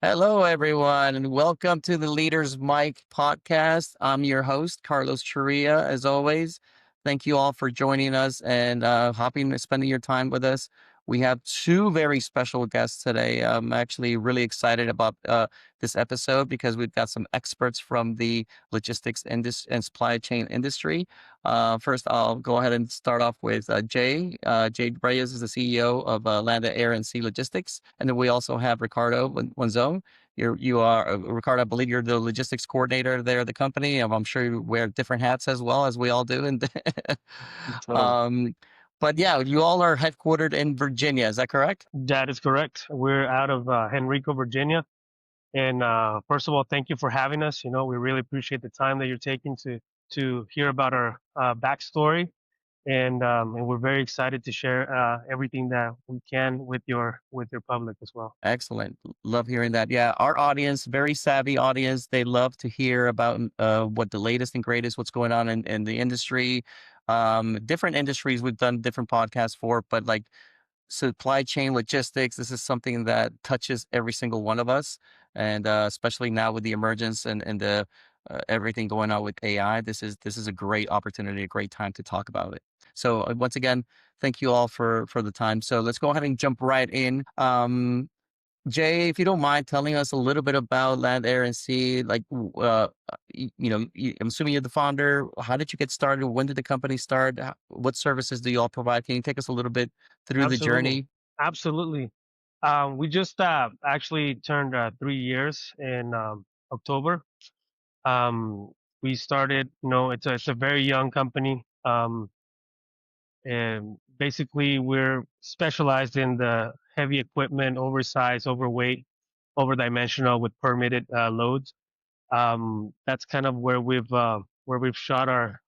Hello, everyone, and welcome to the Leaders Mike podcast. I'm your host, Carlos Churia, as always. Thank you all for joining us and hopping and spending your time with us. We have two very special guests today. I'm actually really excited about this episode because we've got some experts from the logistics and supply chain industry. First, I'll go ahead and start off with Jay. Jay Reyes is the CEO of Land, Air, and Sea Logistics. And then we also have Ricardo Monzon. You are, Ricardo, I believe you're the logistics coordinator there at the company. I'm sure you wear different hats as well, as we all do. And Totally. um, but yeah, you all are headquartered in Virginia. Is that correct? That is correct. We're out of Henrico, Virginia. And first of all, thank you for having us. We really appreciate the time that you're taking to hear about our backstory, and we're very excited to share everything that we can with your public as well. Excellent. Love hearing that. Yeah, our audience, very savvy audience. They love to hear about what the latest and greatest, what's going on in the industry. Different industries we've done different podcasts for, but like supply chain logistics, this is something that touches every single one of us. And especially now with the emergence and the everything going on with AI, this is a great opportunity, a great time to talk about it. So once again, thank you all for the time. So let's go ahead and jump right in. Jay, if you don't mind telling us a little bit about Land, Air, and Sea, like, I'm assuming you're the founder. How did you get started? When did the company start? What services do you all provide? Can you take us a little bit through the Absolutely, journey? absolutely. We just actually turned 3 years in October. Um, we started. It's a very young company. And basically, we're specialized in the heavy equipment, oversized, overweight, overdimensional with permitted loads. That's kind of where we've shot our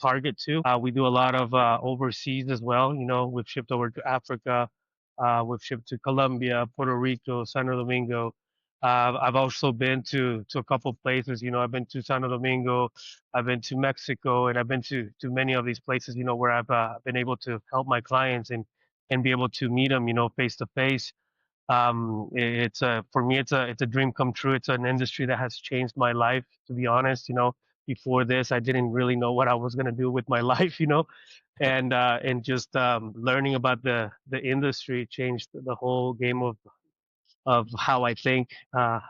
target to. We do a lot of overseas as well. We've shipped over to Africa, we've shipped to Colombia, Puerto Rico, Santo Domingo. I've also been to a couple places. I've been to Santo Domingo, I've been to Mexico, and I've been to many of these places. Where I've been able to help my clients and be able to meet them. Face to face. It's a for me it's a dream come true. It's an industry that has changed my life, to be honest. Before this, I didn't really know what I was going to do with my life. And just learning about the industry changed the whole game of how I think, um,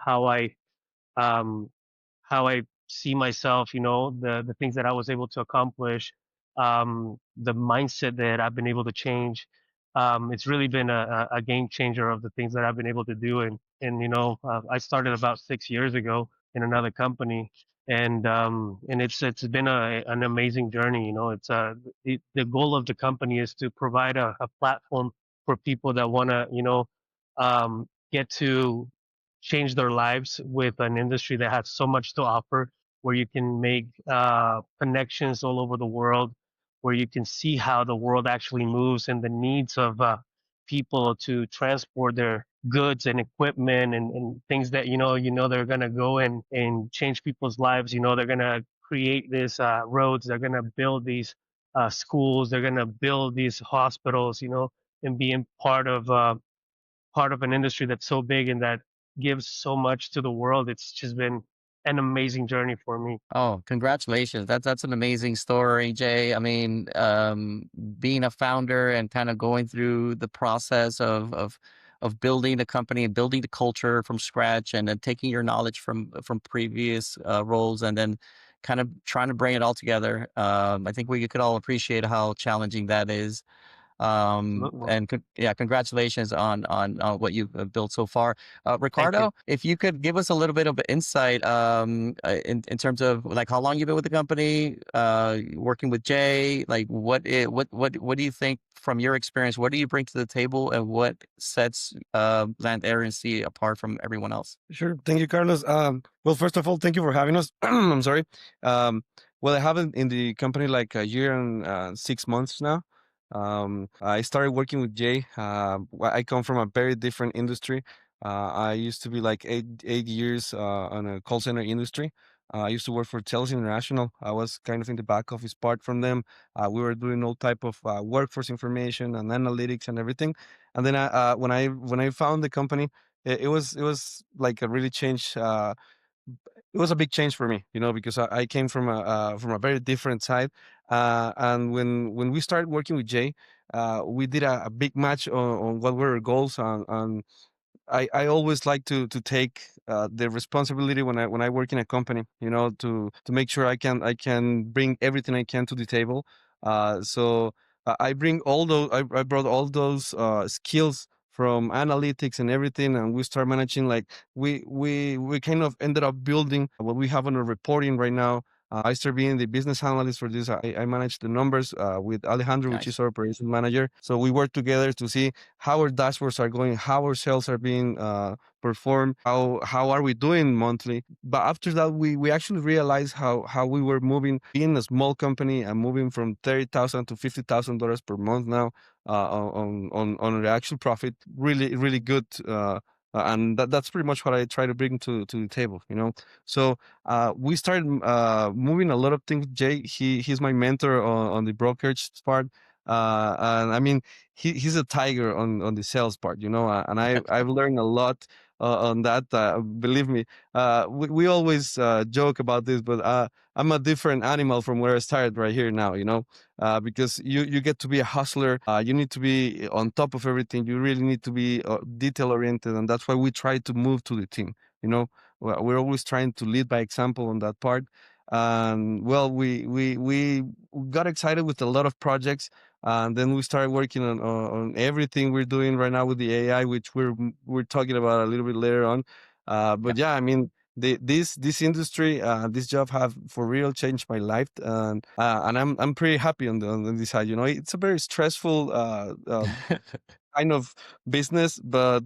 how I see myself, the things that I was able to accomplish, the mindset that I've been able to change. It's really been a game changer of the things that I've been able to do. And I started about 6 years ago in another company, and it's been an amazing journey. The goal of the company is to provide a platform for people that want to, get to change their lives with an industry that has so much to offer, where you can make connections all over the world, where you can see how the world actually moves and the needs of people to transport their goods and equipment and things that they're gonna go and change people's lives. They're gonna create these roads, they're gonna build these schools, they're gonna build these hospitals. And being part of an industry that's so big and that gives so much to the world. It's just been an amazing journey for me. Oh, congratulations. That's an amazing story, Jay. I mean, being a founder and kind of going through the process of building a company and building the culture from scratch and then taking your knowledge from previous roles and then kind of trying to bring it all together. I think we could all appreciate how challenging that is. Absolutely. And yeah, congratulations on what you've built so far. Thank you. Ricardo, if you could give us a little bit of insight in terms of like how long you've been with the company, working with Jay, like what do you think from your experience? What do you bring to the table, and what sets Land, Air, and Sea apart from everyone else? Sure. Thank you, Carlos. Well, first of all, thank you for having us. I'm sorry. Well, I haven't in the company like a year and 6 months now. I started working with Jay. I come from a very different industry. I used to be like eight years on a call center industry. I used to work for Telus International. I was kind of in the back office part from them. We were doing all type of workforce information and analytics and everything. And then when I found the company, it was like a really change. It was a big change for me, because I came from a very different side. And when we started working with Jay, we did a big match on what were our goals, and I always like to take the responsibility when I work in a company, to make sure I can bring everything I can to the table. So I bring all those I brought all those skills from analytics and everything, and we start managing, like, we kind of ended up building what we have on our reporting right now. I started being the business analyst for this. I manage the numbers with Alejandro, which Nice. is our operations manager. So we work together to see how our dashboards are going, how our sales are being performed, how are we doing monthly. But after that, we actually realized how we were moving, being a small company and moving from $30,000 to $50,000 per month now on the actual profit. Really, really good. And that's pretty much what I try to bring to the table, So we started moving a lot of things. Jay, he's my mentor on the brokerage part. And I mean, he's a tiger on the sales part, and I've learned a lot on that. Believe me, we always joke about this, but I'm a different animal from where I started right here now, because you get to be a hustler. You need to be on top of everything. You really need to be detail oriented, and that's why we try to move to the team. We're always trying to lead by example on that part. And well, we got excited with a lot of projects, and then we started working on everything we're doing right now with the AI, which we're talking about a little bit later on. But yeah, I mean, this industry, this job have for real changed my life, and I'm pretty happy on this side. It's a very stressful kind of business, but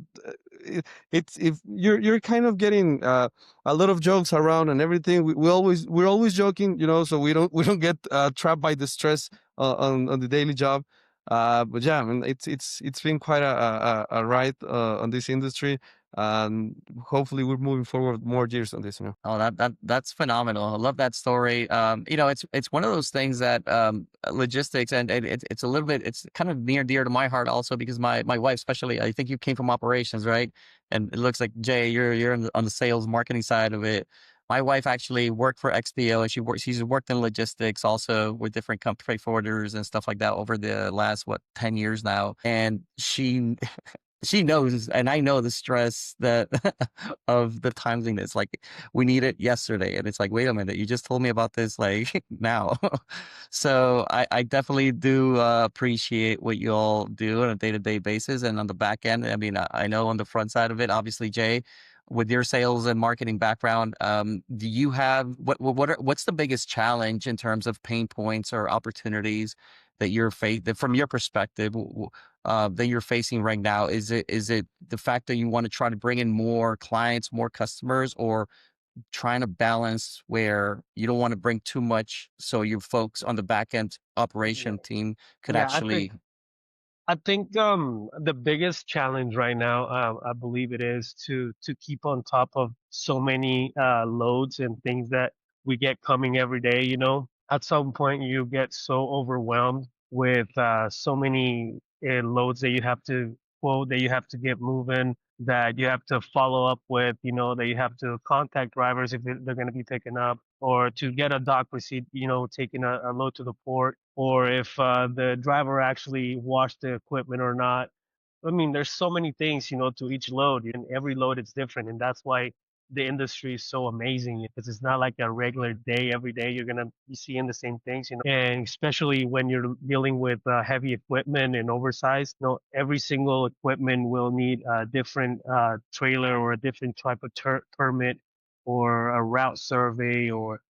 it's if you're kind of getting a lot of jokes around and everything. We're always joking, so we don't get trapped by the stress on the daily job. But yeah, I mean, it's been quite a ride on this industry, and hopefully we're moving forward more years on this. Oh, that's phenomenal. I love that story. It's one of those things that logistics, and it's a little bit, it's kind of near dear to my heart also, because my wife, especially, I think you came from operations, right? And it looks like, Jay, you're on the sales marketing side of it. My wife actually worked for XPO, and she's worked in logistics also with different freight forwarders and stuff like that over the last 10 years now. And she knows, and I know the stress that of the timing. It's like, we need it yesterday, and it's like, wait a minute, you just told me about this like now. So I definitely do appreciate what you all do on a day-to-day basis, and on the back end. I mean, I know on the front side of it, obviously, Jay, with your sales and marketing background, do you have what's the biggest challenge in terms of pain points or opportunities that that from your perspective, that you're facing right now? Is it the fact that you want to try to bring in more clients, more customers, or trying to balance where you don't want to bring too much, so your folks on the back end Yeah, operation team could yeah. I think actually? I think the biggest challenge right now, I believe it is to keep on top of so many loads and things that we get coming every day. At some point you get so overwhelmed with so many loads that you have to quote, that you have to get moving, that you have to follow up with, that you have to contact drivers if they're going to be picking up, or to get a dock receipt, taking a load to the port, or if the driver actually washed the equipment or not. I mean, there's so many things, to each load, and every load is different, and that's why the industry is so amazing, because it's not like a regular day. Every day you're gonna be seeing the same things, and especially when you're dealing with heavy equipment and oversized. Every single equipment will need a different trailer, or a different type of permit, or a route survey, or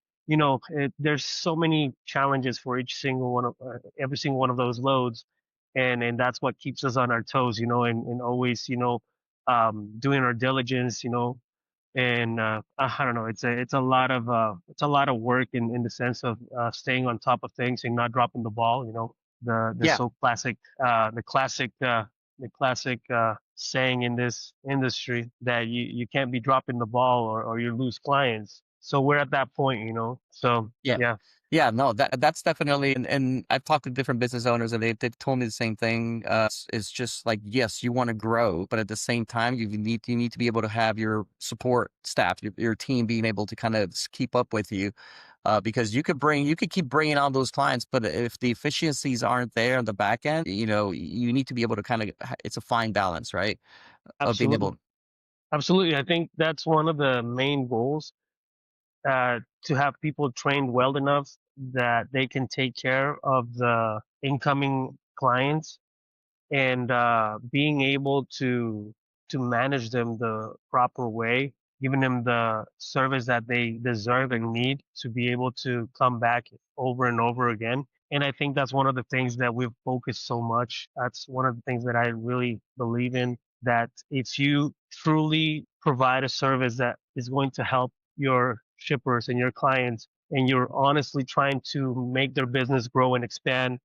there's so many challenges for each single one of every single one of those loads, and that's what keeps us on our toes, and always, doing our diligence, and I don't know, it's a lot of work in the sense of staying on top of things and not dropping the ball. The Yeah. so classic saying in this industry, that you can't be dropping the ball, or you lose clients. So we're at that point. So Yeah. yeah. Yeah, no, that's definitely, and I've talked to different business owners, and they've told me the same thing. It's just like, yes, you want to grow, but at the same time, you need to be able to have your support staff, your team being able to kind of keep up with you, because you could keep bringing on those clients, but if the efficiencies aren't there on the back end, you need to be able to kind of, it's a fine balance, right? Of being Absolutely. able, Absolutely. I think that's one of the main goals, to have people trained well enough that they can take care of the incoming clients, and being able to manage them the proper way, giving them the service that they deserve and need to be able to come back over and over again. And I think that's one of the things that we've focused so much. That's one of the things that I really believe in, that if you truly provide a service that is going to help your shippers and your clients, and you're honestly trying to make their business grow and expand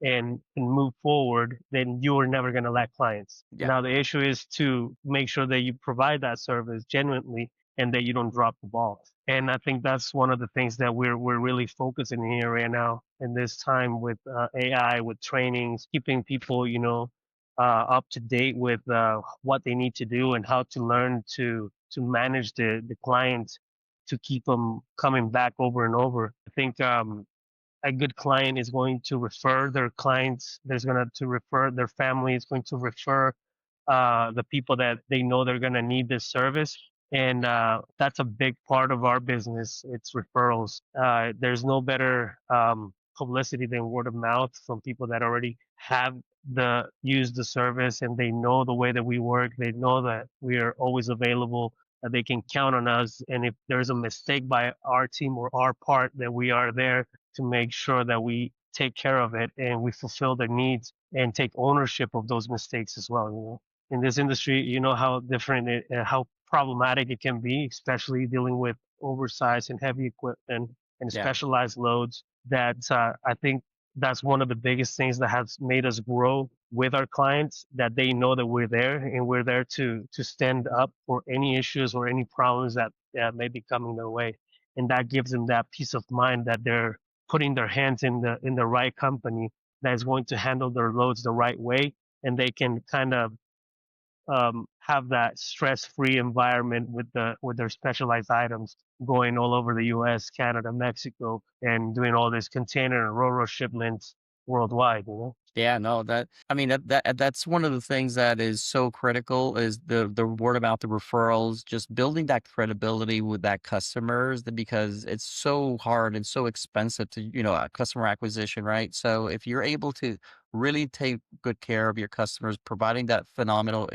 and move forward, then you are never going to lack clients. yeah. Now, the issue is to make sure that you provide that service genuinely and that you don't drop the ball. And I think that's one of the things that we're really focusing here right now in this time with AI, with trainings, keeping people, up to date with what they need to do and how to learn to manage the clients to keep them coming back over and over. I think a good client is going to refer their clients. There's going to refer their family. Is going to refer the people that they know they're going to need this service. And that's a big part of our business. It's referrals. There's no better publicity than word of mouth from people that already have use the service, and they know the way that we work. They know that we are always available. That they can count on us. And if there's a mistake by our team or our part, that we are there to make sure that we take care of it and we fulfill their needs and take ownership of those mistakes as well. In this industry, you know how different how problematic it can be, especially dealing with oversized and heavy equipment and Yeah. specialized loads. That I think that's one of the biggest things that has made us grow with our clients, that they know that we're there and we're there to stand up for any issues or any problems that may be coming their way. And that gives them that peace of mind that they're putting their hands in the right company that is going to handle their loads the right way, and they can kind of have that stress-free environment with their specialized items going all over the U.S., Canada, Mexico, and doing all this container and ro-ro shipments worldwide. Yeah, no, I mean, that's one of the things that is so critical is the word about the referrals, just building that credibility with that customers, because it's so hard and so expensive to, customer acquisition, right? So if you're able to really take good care of your customers, providing that phenomenal,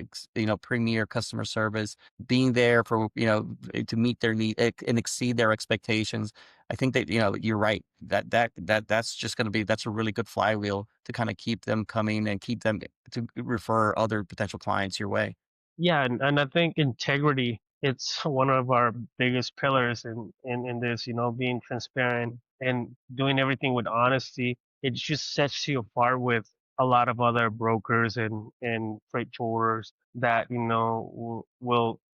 premier customer service, being there for, to meet their need and exceed their expectations, I think that, you're right. That's just going to be, that's a really good flywheel to kind of keep them coming and keep them to refer other potential clients your way. Yeah, and I think integrity, it's one of our biggest pillars in this, being transparent and doing everything with honesty. It just sets you apart with a lot of other brokers and freight forwarders that,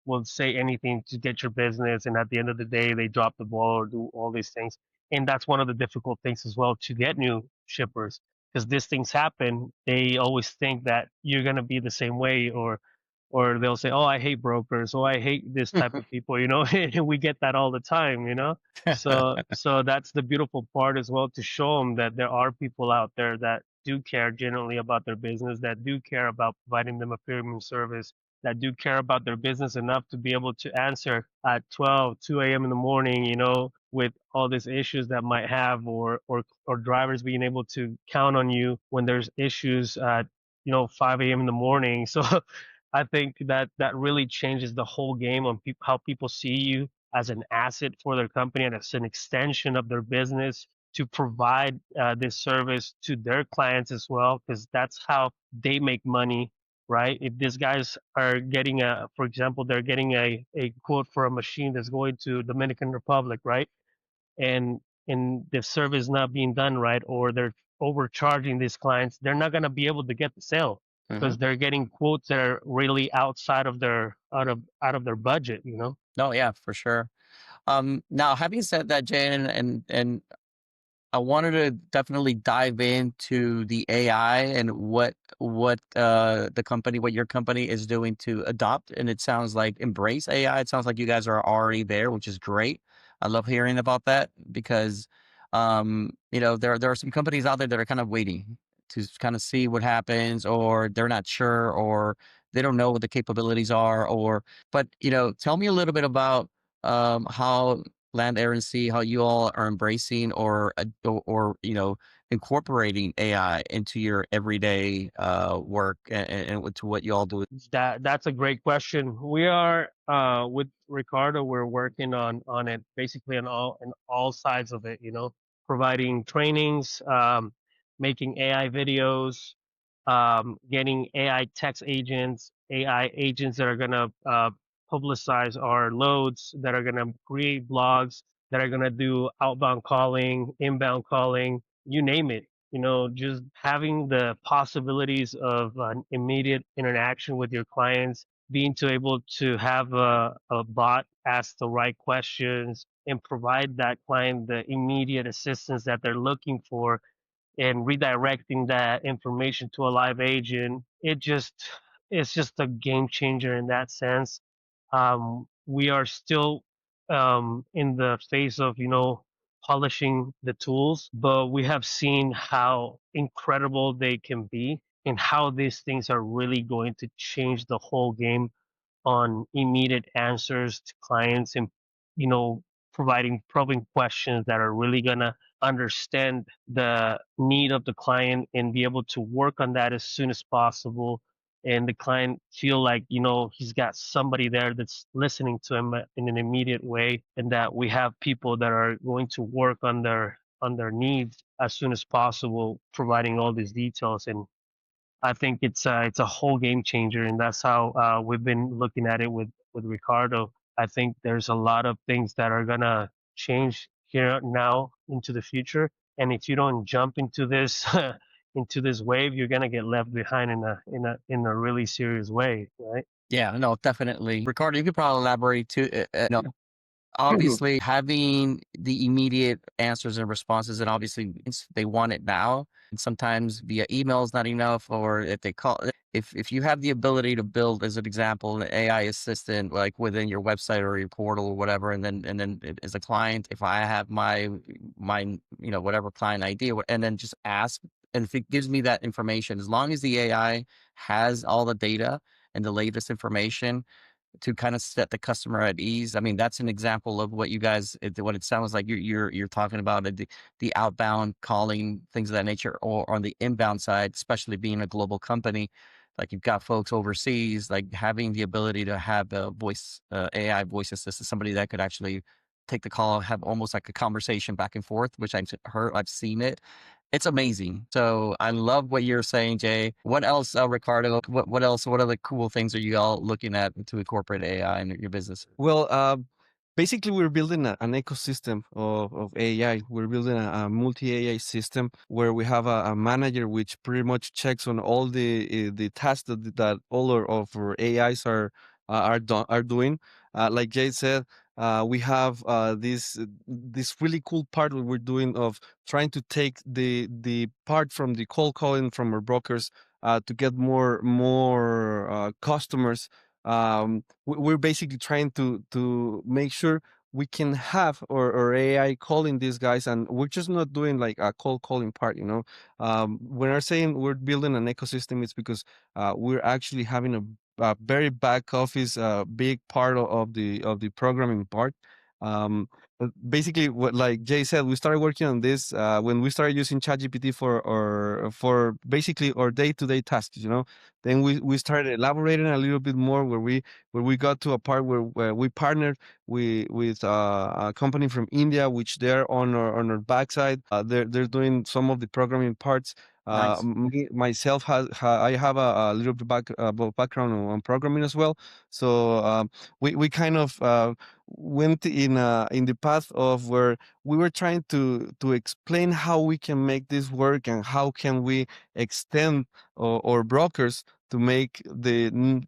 will say anything to get your business, and at the end of the day they drop the ball or do all these things. And that's one of the difficult things as well, to get new shippers, because these things happen. They always think that you're going to be the same way, or they'll say, "Oh, I hate brokers. Oh, I hate this type of people." And we get that all the time. So that's the beautiful part as well, to show them that there are people out there that do care genuinely about their business, that do care about providing them a premium service, that do care about their business enough to be able to answer at 12, 2 a.m. in the morning, with all these issues that might have, or drivers being able to count on you when there's issues at 5 a.m. in the morning. So I think that really changes the whole game on how people see you as an asset for their company and as an extension of their business, to provide this service to their clients as well, because that's how they make money, right? If these guys are getting for example, they're getting a quote for a machine that's going to Dominican Republic, right? And the service not being done right, or they're overcharging these clients, they're not going to be able to get the sale, Hmm. because they're getting quotes that are really outside of their out of their budget. No, yeah, for sure. Now, having said that, Jane, and I wanted to definitely dive into the AI and what what your company is doing to adopt, and it sounds like embrace AI. It sounds like you guys are already there, which is great. I love hearing about that because there are some companies out there that are kind of waiting to kind of see what happens, or they're not sure, or they don't know what the capabilities are, or but tell me a little bit about how Land Air and Sea, how you all are embracing or incorporating AI into your everyday work and to what you all do. That's a great question. We are with Ricardo. We're working on it basically on all sides of it. Providing trainings, making AI videos, getting AI text agents, AI agents that are gonna publicize our loads, that are gonna create blogs, that are gonna do outbound calling, inbound calling, you name it. Just having the possibilities of an immediate interaction with your clients, being to able to have a bot ask the right questions and provide that client the immediate assistance that they're looking for, and redirecting that information to a live agent. It's just a game changer in that sense. We are still in the phase of polishing the tools, but we have seen how incredible they can be and how these things are really going to change the whole game on immediate answers to clients, and you know providing probing questions that are really going to understand the need of the client and be able to work on that as soon as possible, and the client feel like he's got somebody there that's listening to him in an immediate way, and that we have people that are going to work on their needs as soon as possible, providing all these details. And I think it's a whole game changer, and that's how we've been looking at it with Ricardo. I think there's a lot of things that are gonna change here now into the future, and if you don't jump into this into this wave, you're gonna get left behind in a really serious way, right? Yeah, no, definitely. Ricardo, you could probably elaborate too. No, obviously having the immediate answers and responses, and obviously they want it now, and sometimes via email is not enough, or if they call, if you have the ability to build, as an example, an AI assistant like within your website or your portal or whatever, as a client, if I have my whatever client ID, and then just ask, and if it gives me that information, as long as the AI has all the data and the latest information to kind of set the customer at ease. I mean, that's an example of what you guys, what it sounds like you're talking about, the outbound calling, things of that nature, or on the inbound side, especially being a global company, like you've got folks overseas, like having the ability to have a voice, AI voice assistant, somebody that could actually take the call, have almost like a conversation back and forth, which I've seen it. It's amazing. So I love what you're saying, Jay. What else, Ricardo? What else? What other cool things are you all looking at to incorporate AI in your business? Well, basically, we're building an ecosystem of AI. We're building a multi AI system where we have a manager which pretty much checks on all the tasks that all of our AIs are doing. Like Jay said, we have this really cool part that we're doing of trying to take the part from the cold calling from our brokers to get more customers. We're basically trying to make sure we can have our AI calling these guys, and we're just not doing like a cold calling part. When I'm saying we're building an ecosystem, it's because we're actually having a very back office, big part of the programming part. Basically, what like Jay said, we started working on this when we started using ChatGPT for basically our day-to-day tasks. Then we started elaborating a little bit more, where we got to a part where we partnered with a company from India, which they're on our backside. They're doing some of the programming parts. Nice. Myself, I have a little bit background on programming as well. So we kind of went in the path of where we were trying to explain how we can make this work and how can we extend our brokers to make the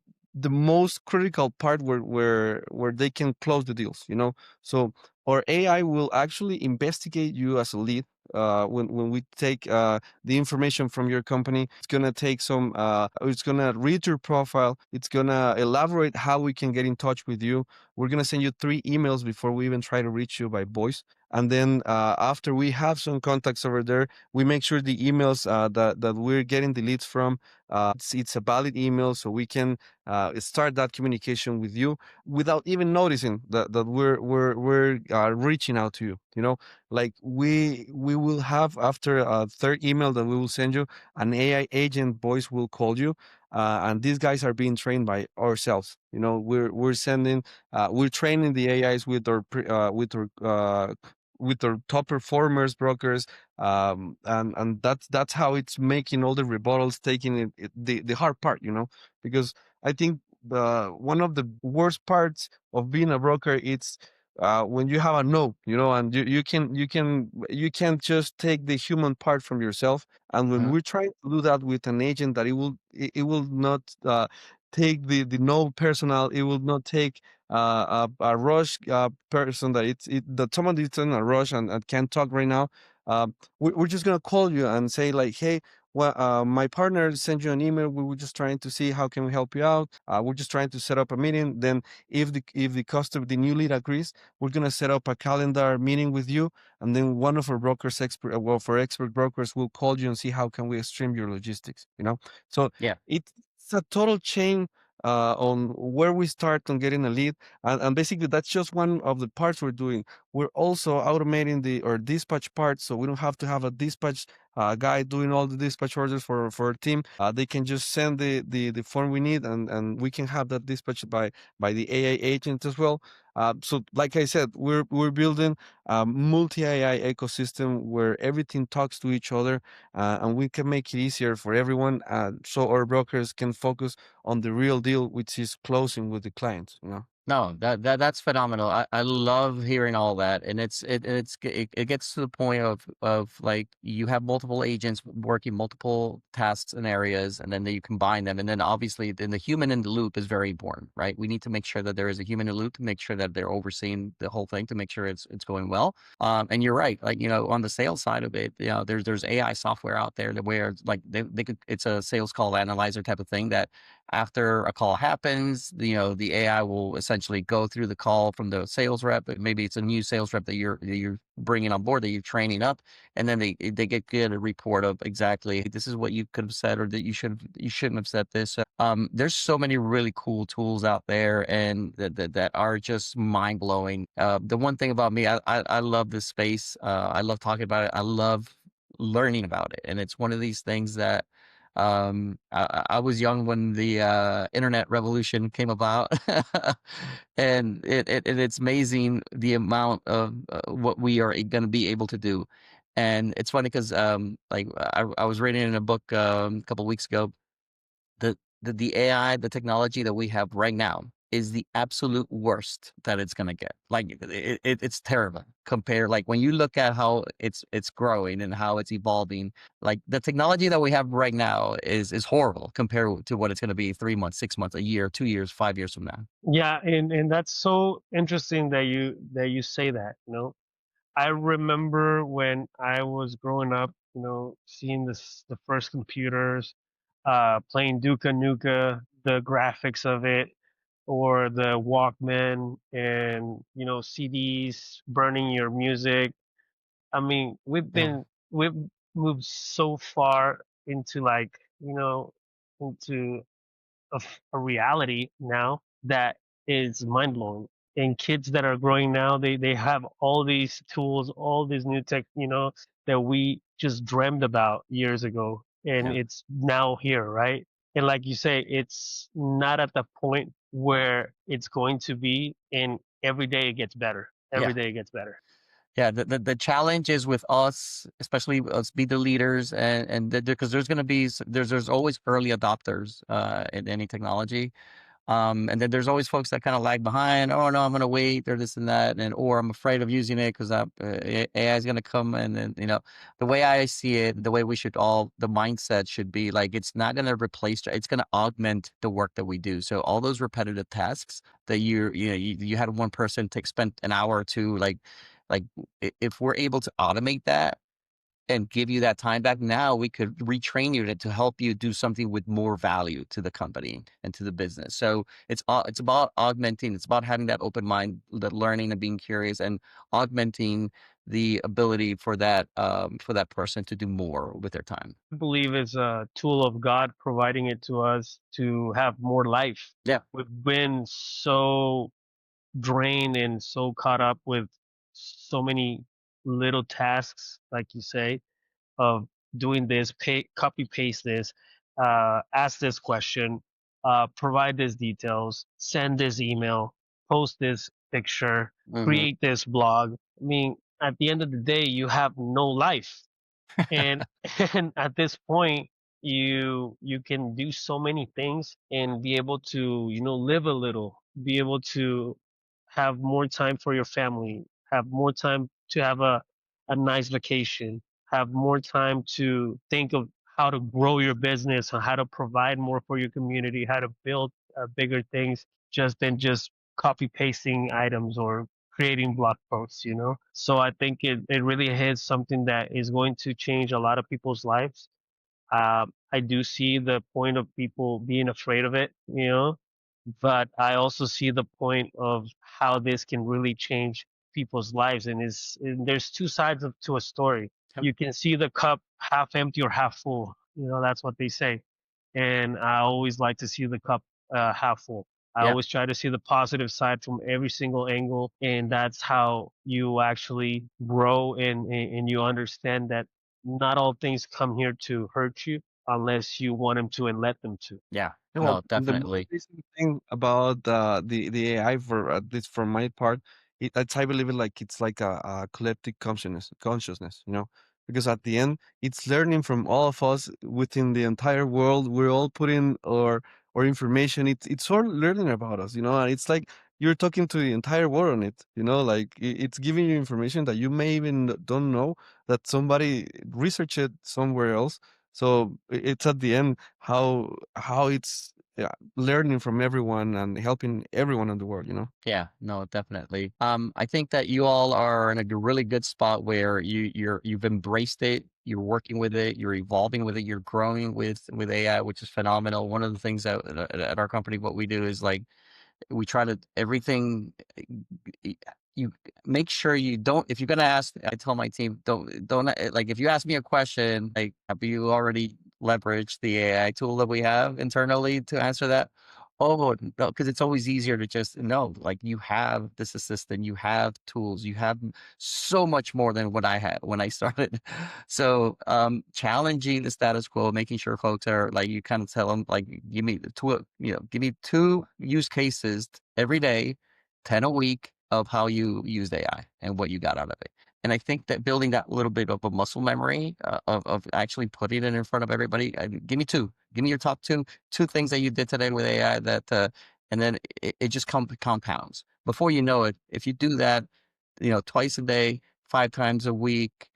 most critical part where they can close the deals. So our AI will actually investigate you as a lead. when we take the information from your company, it's gonna take some. It's gonna read your profile. It's gonna elaborate how we can get in touch with you. We're gonna send you 3 emails before we even try to reach you by voice. And then after we have some contacts over there, we make sure the emails that we're getting the leads from, it's a valid email, so we can start that communication with you without even noticing that we're reaching out to you. You know, like we will have, after a third email that we will send you, an AI agent voice will call you. And these guys are being trained by ourselves. You know, we're training the AIs with our top performers, brokers, and that's how it's making all the rebuttals, taking the hard part, you know, because I think the one of the worst parts of being a broker, it's when you have a no, you know, and you can't just take the human part from yourself. And when Mhm. we're trying to do that with an agent, that it will not take the no personal. It will not take a rush person that that someone is in a rush and can't talk right now. We're just gonna call you and say like, hey, well, my partner sent you an email. We were just trying to see how can we help you out. We're just trying to set up a meeting. Then, if the customer, the new lead agrees, we're gonna set up a calendar meeting with you, and then one of our brokers, for expert brokers, will call you and see how can we stream your logistics. You know, so Yeah. it's a total chain on where we start on getting a lead, and basically that's just one of the parts we're doing. We're also automating our dispatch part, so we don't have to have a dispatch guy doing all the dispatch orders for our team. They can just send the form we need, and we can have that dispatched by the AI agent as well. So, like I said, we're building a multi AI ecosystem where everything talks to each other, and we can make it easier for everyone, so our brokers can focus on the real deal, which is closing with the clients. You know. No, that's phenomenal. I love hearing all that, and it gets to the point of like you have multiple agents working multiple tasks and areas, and then you combine them, and then obviously then the human in the loop is very important, right? We need to make sure that there is a human in the loop to make sure that they're overseeing the whole thing to make sure it's going well. And you're right, like on the sales side of it, there's AI software out there that where like they could it's a sales call analyzer type of thing that after a call happens, the AI will essentially go through the call from the sales rep. Maybe it's a new sales rep that you're bringing on board, that you're training up, and then they get a report of exactly this is what you could have said, or that you shouldn't have said this. There's so many really cool tools out there, and that are just mind blowing. The one thing about me, I love this space. I love talking about it. I love learning about it, and it's one of these things that I was young when the internet revolution came about, and it's amazing the amount of what we are going to be able to do. And it's funny because like I was reading in a book a couple weeks ago, the AI, the technology that we have right now is the absolute worst that it's gonna get. Like it's terrible compared. Like when you look at how it's growing and how it's evolving, like the technology that we have right now is horrible compared to what it's gonna be 3 months, 6 months, a year, 2 years, 5 years from now. Yeah, and that's so interesting that you say that. I remember when I was growing up, seeing the first computers, playing Duka Nuka, the graphics of it, or the Walkman, and CDs, burning your music. I mean, Yeah, we've moved so far into, like, into a reality now that is mind blowing. And kids that are growing now, they have all these tools, all these new tech, that we just dreamed about years ago, and yeah, it's now here, right? And like you say, it's not at the point where it's going to be, and every day it gets better. Every yeah. day it gets better. Yeah, the challenge is with us, especially us be the leaders, and because there's going to be there's always early adopters in any technology. And then there's always folks that kind of lag behind. Oh no, I'm going to wait, or this and that, or I'm afraid of using it because AI is going to come. And then the way I see it, the way the mindset should be like it's not going to replace, it's going to augment the work that we do. So all those repetitive tasks that you had one person spend an hour or two, like if we're able to automate that, and give you that time back. Now we could retrain you to help you do something with more value to the company and to the business. So it's about augmenting. It's about having that open mind, that learning and being curious, and augmenting the ability for that person to do more with their time. I believe it's a tool of God providing it to us to have more life. Yeah. We've been so drained and so caught up with so many little tasks, like you say, of doing this, copy paste this, ask this question, provide this details, send this email, post this picture, Hmm. create this blog. I mean, at the end of the day, you have no life, and and at this point, you can do so many things and be able to live a little, be able to have more time for your family, have more time to have a nice vacation, have more time to think of how to grow your business or how to provide more for your community, how to build bigger things just than just copy pasting items or creating blog posts. So I think it really is something that is going to change a lot of people's lives. I do see the point of people being afraid of it, but I also see the point of how this can really change people's lives. And there's two sides to a story. Yep. You can see the cup half empty or half full. That's what they say. And I always like to see the cup half full. I Yeah. always try to see the positive side from every single angle, and that's how you actually grow and you understand that not all things come here to hurt you unless you want them to and let them to. Yeah. Yeah, No, and the most definitely. amazing thing about the AI, for at least from my part, I believe it like it's like a collective consciousness, because at the end it's learning from all of us within the entire world. We're all putting our information. It's all learning about us, and it's like you're talking to the entire world on it, like it's giving you information that you may even don't know that somebody researched it somewhere else. So it's at the end how it's, yeah, learning from everyone and helping everyone in the world. Yeah, no, definitely. I think that you all are in a really good spot where you've embraced it, you're working with it, you're evolving with it, you're growing with AI, which is phenomenal. One of the things that at our company, what we do is like we try to everything y- you make sure you don't, if you're gonna ask, I tell my team, don't like, if you ask me a question, like, have you already leveraged the AI tool that we have internally to answer that? Oh no, because it's always easier to just know, like, you have this assistant, you have tools, you have so much more than what I had when I started. So challenging the status quo, making sure folks are like, you kind of tell them like, give me the two, give me two use cases every day, 10 a week, of how you used AI and what you got out of it. And I think that building that little bit of a muscle memory of actually putting it in front of everybody, give me two, give me your top two things that you did today with AI that, and then it just compounds. Before you know it, if you do that, twice a day, 5 times a week,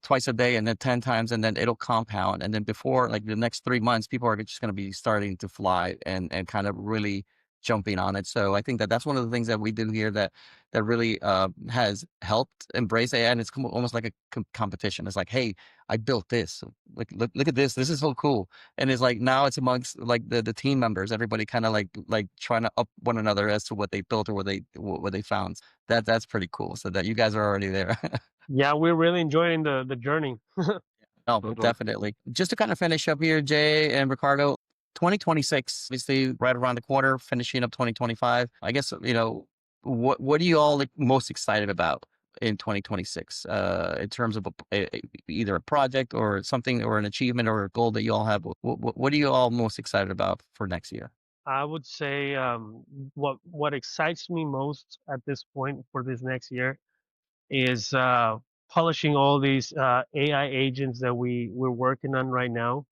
twice a day, and then 10 times, and then it'll compound. And then before, like, the next 3 months, people are just going to be starting to fly and kind of really jumping on it. So I think that that's one of the things that we do here that really has helped embrace AI, and it's almost like a competition. It's like, hey, I built this. Look at this. This is so cool. And it's like now it's amongst like the team members, everybody kind of like trying to up one another as to what they built or what they found. That's pretty cool. So that you guys are already there. Yeah, we're really enjoying the journey. No, Totally. definitely. Just to kind of finish up here, Jay and Ricardo, 2026, obviously right around the corner, finishing up 2025. I guess, what are you all like most excited about in 2026, in terms of either a project or something or an achievement or a goal that you all have? What are you all most excited about for next year? I would say what excites me most at this point for this next year is polishing all these AI agents that we're working on right now,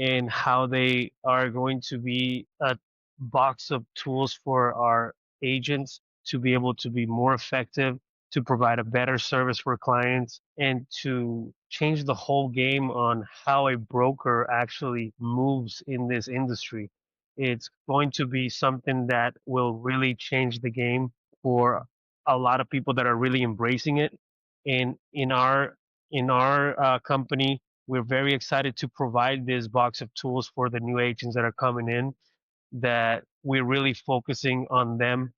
and how they are going to be a box of tools for our agents to be able to be more effective, to provide a better service for clients, and to change the whole game on how a broker actually moves in this industry. It's going to be something that will really change the game for a lot of people that are really embracing it. And in our in our company, we're very excited to provide this box of tools for the new agents that are coming in, that we're really focusing on them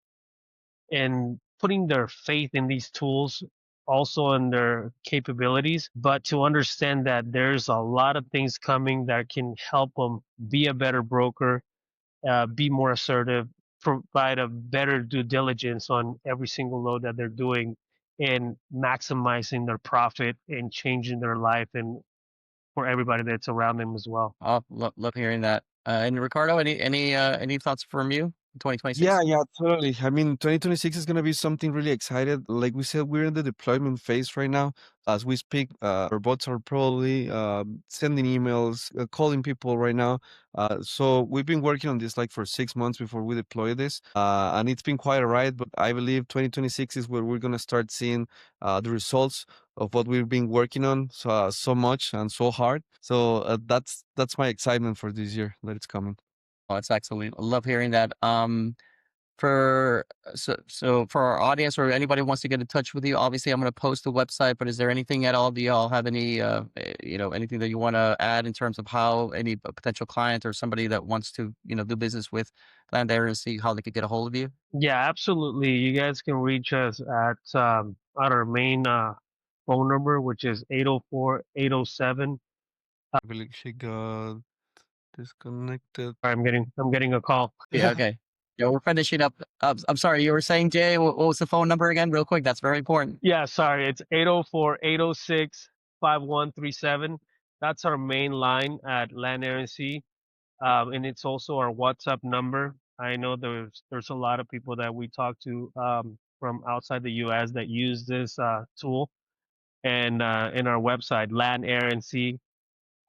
and putting their faith in these tools, also in their capabilities, but to understand that there's a lot of things coming that can help them be a better broker, be more assertive, provide a better due diligence on every single load that they're doing, and maximizing their profit and changing their life and for everybody that's around them as well. Oh, love hearing that. And Ricardo, any thoughts from you? Yeah, 2026. yeah, totally. I mean, 2026 is going to be something really excited. Like we said, we're in the deployment phase right now. As we speak, our bots are probably sending emails, calling people right now. So we've been working on this like for 6 months before we deploy this. And it's been quite a ride, but I believe 2026 is where we're going to start seeing the results of what we've been working on so much and so hard. So that's my excitement for this year that it's coming. Oh, it's excellent. I love hearing that. For so for our audience or anybody who wants to get in touch with you, obviously I'm going to post the website. But is there anything at all? Do y'all have any anything that you want to add in terms of how any potential client or somebody that wants to do business with Land Air and see how they could get a hold of you? Yeah, absolutely. You guys can reach us at our main phone number, which is 804-807. I believe she got disconnected. I'm getting a call. Yeah. Okay. Yeah, we're finishing up. I'm sorry, you were saying, Jay, what was the phone number again, real quick? That's very important. Yeah, sorry. It's 804-806-5137. That's our main line at Land Air and Sea. And it's also our WhatsApp number. I know there's a lot of people that we talk to from outside the US that use this tool. And in our website, Land Air and Sea,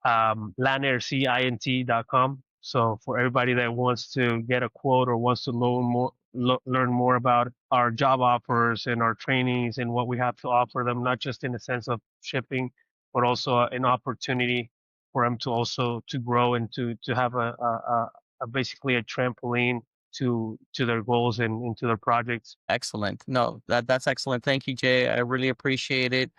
landaircint.com. So for everybody that wants to get a quote or wants to learn more about our job offers and our trainings and what we have to offer them, not just in the sense of shipping, but also an opportunity for them to also to grow and to have a basically a trampoline to their goals and into their projects. Excellent. No, that's excellent. Thank you, Jay. I really appreciate it.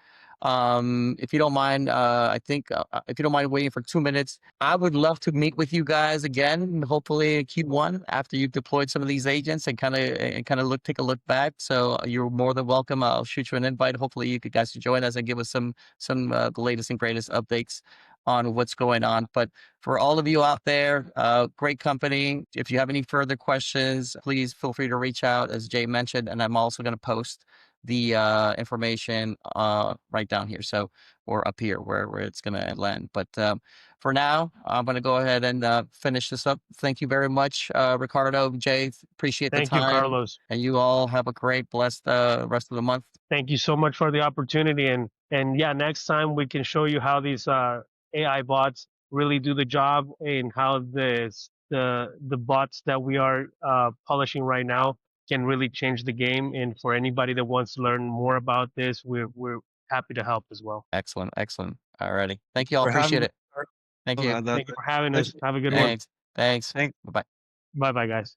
If you don't mind, I think if you don't mind waiting for 2 minutes, I would love to meet with you guys again. Hopefully, Q1 after you've deployed some of these agents and kind of take a look back. So you're more than welcome. I'll shoot you an invite. Hopefully, you guys can join us and give us some the latest and greatest updates on what's going on. But for all of you out there, great company. If you have any further questions, please feel free to reach out, as Jay mentioned, and I'm also going to post the information right down here, or up here where it's going to land. But for now, I'm going to go ahead and finish this up. Thank you very much, Ricardo, Jay. Appreciate the Thank you, time, Carlos. and you all have a great, blessed rest of the month. Thank you so much for the opportunity. And yeah, next time we can show you how these AI bots really do the job and how the bots that we are polishing right now can really change the game. And for anybody that wants to learn more about this, we're happy to help as well. Excellent, excellent. Alrighty, thank you all. For having Appreciate me. it. Thank you. Thank you for having us. Have a good one. Thanks. Thanks. Bye bye. Bye bye, guys.